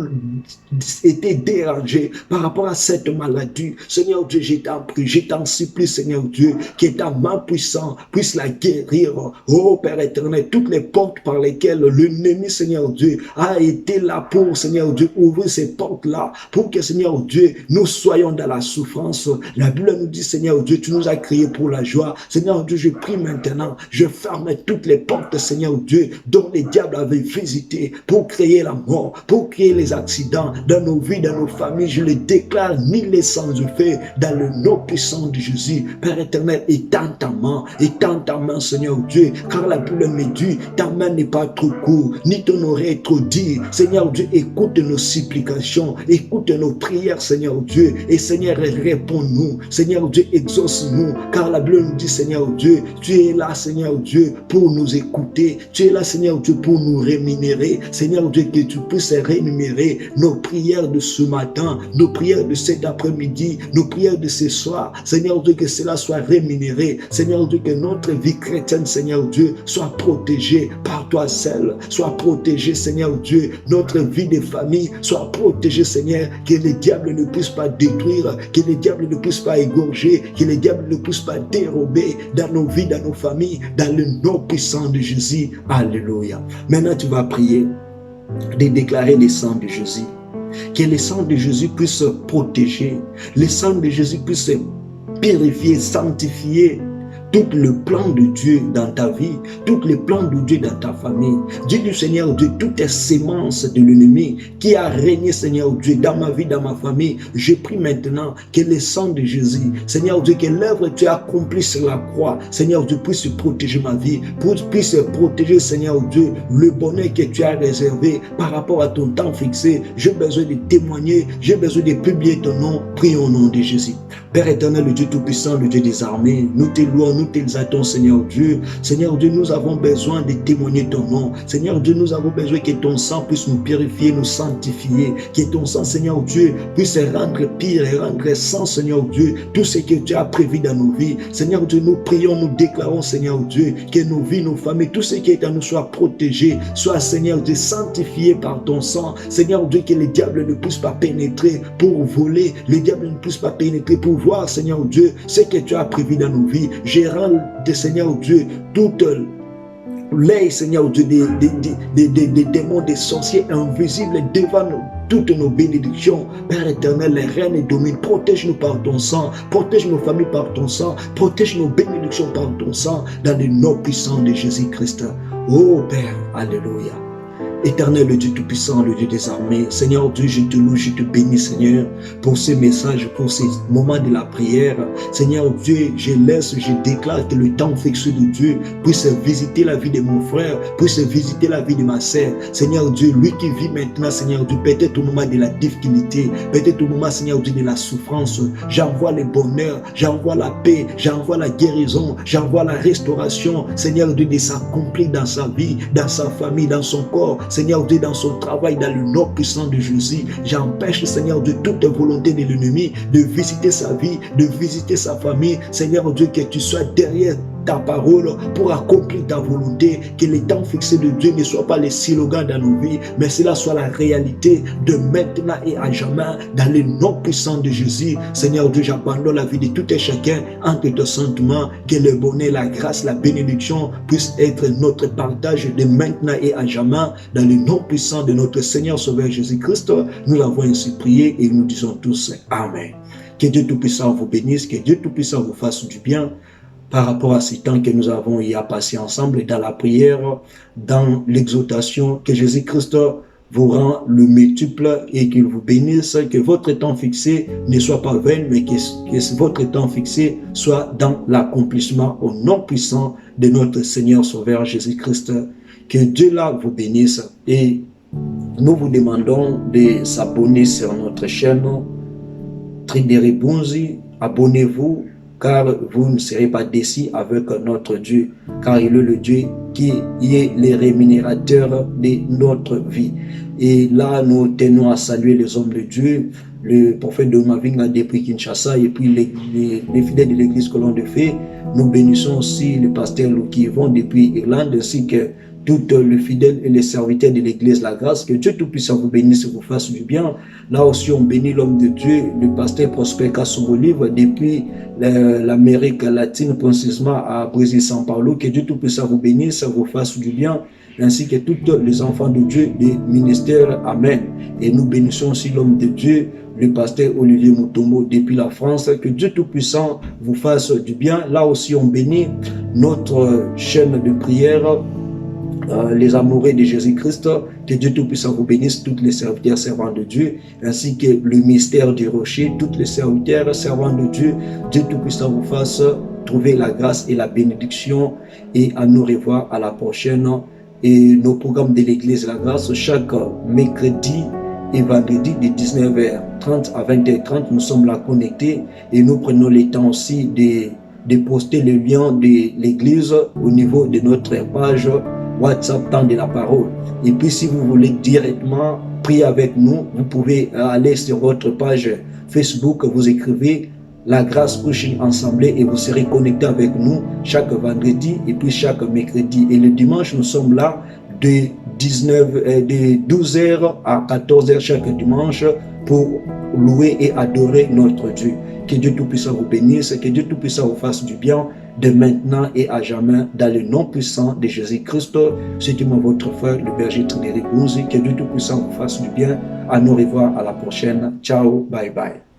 été dérangé par rapport à cette maladie. Seigneur Dieu, je t'en prie, je t'en supplie, Seigneur Dieu, que ta main puissante puisse la guérir. Oh Père éternel, toutes les portes par lesquelles l'ennemi, Seigneur Dieu, a été là pour, Seigneur Dieu, ouvrir ces portes-là pour que, Seigneur Dieu, nous soyons dans la souffrance. La Bible nous dit, Seigneur Dieu, tu nous as créés pour la joie. Seigneur Dieu, je prie maintenant, je ferme toutes les portes, Seigneur Dieu, dont les diables avaient visité pour créer la mort, pour créer les accidents dans nos vies, dans nos familles. Je les déclare nihilés sans effet dans le nom puissant de Jésus. Père éternel, étends ta main, Seigneur Dieu, car la Bible me dit, ta main n'est pas trop courte, ni ton oreille trop dire. Seigneur Dieu, écoute nos supplications, écoute nos prières, Seigneur Dieu, et Seigneur, réponds-nous. Seigneur Dieu, exauce-nous, car la Bible nous dit, Seigneur Dieu, tu es là, Seigneur Dieu, pour nous écouter, tu es là, Seigneur Dieu, pour nous rémunérer. Seigneur Dieu, que tu puisses rémunérer nos prières de ce matin, nos prières de cet après-midi, nos prières de ce soir. Seigneur Dieu, que cela soit rémunéré. Seigneur Dieu, que notre vie chrétienne, Seigneur Dieu, soit protégée par toi seul, soit protégée, Seigneur Dieu, notre vie de famille, famille soit protégée, Seigneur, que les diables ne puissent pas détruire, que les diables ne puissent pas égorger, que les diables ne puissent pas dérober dans nos vies, dans nos familles, dans le nom puissant de Jésus. Alléluia. Maintenant, tu vas prier de déclarer le sang de Jésus. Que le sang de Jésus puisse protéger, le sang de Jésus puisse purifier, sanctifier tout le plan de Dieu dans ta vie, tout le plan de Dieu dans ta famille. Dieu du Seigneur Dieu, toutes les sémences de l'ennemi qui a régné, Seigneur Dieu, dans ma vie, dans ma famille, je prie maintenant que le sang de Jésus, Seigneur Dieu, que l'œuvre que tu as accomplie sur la croix, Seigneur Dieu, puisse protéger ma vie, puisse protéger, Seigneur Dieu, le bonheur que tu as réservé par rapport à ton temps fixé. J'ai besoin de témoigner, j'ai besoin de publier ton nom. Prions au nom de Jésus. Père éternel, le Dieu Tout-Puissant, le Dieu des armées, nous te louons, nous t'exaltons, Seigneur Dieu. Seigneur Dieu, nous avons besoin de témoigner ton nom. Seigneur Dieu, nous avons besoin que ton sang puisse nous purifier, nous sanctifier. Que ton sang, Seigneur Dieu, puisse rendre pire et rendre sans, Seigneur Dieu, tout ce que tu as prévu dans nos vies. Seigneur Dieu, nous prions, nous déclarons, Seigneur Dieu, que nos vies, nos familles, tout ce qui est en nous soit protégé, soit, Seigneur Dieu, sanctifié par ton sang. Seigneur Dieu, que les diables ne puissent pas pénétrer pour voler, les diables ne puissent pas pénétrer pour voir, Seigneur Dieu, ce que tu as prévu dans nos vies. Je rends de Seigneur Dieu toute l'œil, Seigneur Dieu, des démons, des sorciers invisibles devant nous. Toutes nos bénédictions, Père éternel, les règnes et domines, protège-nous par ton sang, protège nos familles par ton sang, protège nos bénédictions par ton sang, dans le nom puissant de Jésus-Christ. Oh Père, alléluia. Éternel, le Dieu Tout-Puissant, le Dieu des armées, Seigneur Dieu, je te loue, je te bénis, Seigneur, pour ces messages, pour ces moments de la prière. Seigneur Dieu, je déclare que le temps fixé de Dieu puisse visiter la vie de mon frère, puisse visiter la vie de ma sœur. Seigneur Dieu, lui qui vit maintenant, Seigneur Dieu, peut-être au moment de la difficulté, peut-être au moment, Seigneur Dieu, de la souffrance, j'envoie le bonheur, j'envoie la paix, j'envoie la guérison, j'envoie la restauration, Seigneur Dieu, de s'accomplir dans sa vie, dans sa famille, dans son corps. Seigneur Dieu, dans son travail, dans le nom puissant de Jésus, j'empêche, Seigneur Dieu, toute volonté de l'ennemi de visiter sa vie, de visiter sa famille. Seigneur Dieu, que tu sois derrière ta parole pour accomplir ta volonté, que les temps fixés de Dieu ne soient pas les slogans dans nos vies, mais cela soit la réalité de maintenant et à jamais, dans le nom puissant de Jésus. Seigneur Dieu, j'abandonne la vie de tout et chacun entre tes sentiments, que le bonheur, la grâce, la bénédiction puisse être notre partage de maintenant et à jamais, dans le nom puissant de notre Seigneur Sauveur Jésus-Christ. Nous l'avons ainsi prié et nous disons tous Amen. Que Dieu Tout-Puissant vous bénisse, que Dieu Tout-Puissant vous fasse du bien par rapport à ce temps que nous avons y à passer ensemble dans la prière, dans l'exhortation, que Jésus-Christ vous rend le multiple et qu'il vous bénisse, que votre temps fixé ne soit pas vain, mais que votre temps fixé soit dans l'accomplissement au nom puissant de notre Seigneur Sauveur Jésus-Christ. Que Dieu là vous bénisse et nous vous demandons de s'abonner sur notre chaîne Tridere Bunzi. Abonnez-vous, car vous ne serez pas déçus avec notre Dieu, car il est le Dieu qui est le rémunérateur de notre vie. Et là, nous tenons à saluer les hommes de Dieu, le prophète de Mavinga depuis Kinshasa, et puis les fidèles de l'église Colon de Fée. Nous bénissons aussi le pasteur Luki Yvon depuis Irlande, ainsi que tous les fidèles et les serviteurs de l'église La Grâce. Que Dieu Tout-Puissant vous bénisse et vous fasse du bien. Là aussi, on bénit l'homme de Dieu, le pasteur Prosper Kassou-Bolive, depuis l'Amérique latine, précisément à Brésil, São Paulo. Que Dieu Tout-Puissant vous bénisse, vous fasse du bien, ainsi que tous les enfants de Dieu des ministères. Amen. Et nous bénissons aussi l'homme de Dieu, le pasteur Olivier Mutombo depuis la France. Que Dieu Tout-Puissant vous fasse du bien. Là aussi, on bénit notre chaîne de prière, les amoureux de Jésus-Christ. Que Dieu Tout-Puissant vous bénisse, tous les serviteurs servants de Dieu, ainsi que le mystère du rocher, tous les serviteurs servants de Dieu. Dieu Tout-Puissant vous fasse trouver la grâce et la bénédiction, et à nous revoir à la prochaine. Et nos programmes de l'église La Grâce, chaque mercredi et vendredi de 19h30 à 20h30, nous sommes là connectés, et nous prenons le temps aussi de poster le lien de l'église au niveau de notre page WhatsApp, temps de la parole. Et puis si vous voulez directement prier avec nous, vous pouvez aller sur votre page Facebook, vous écrivez La Grâce Pushing Assemblée et vous serez connecté avec nous chaque vendredi et puis chaque mercredi. Et le dimanche, nous sommes là de de 12h à 14h chaque dimanche pour louer et adorer notre Dieu. Que Dieu Tout-Puissant vous bénisse, que Dieu Tout-Puissant vous fasse du bien de maintenant et à jamais dans le nom puissant de Jésus-Christ. C'était moi votre frère, le berger Trédéric Bounzi. Que Dieu Tout-Puissant vous fasse du bien. À nous revoir à la prochaine. Ciao, bye bye.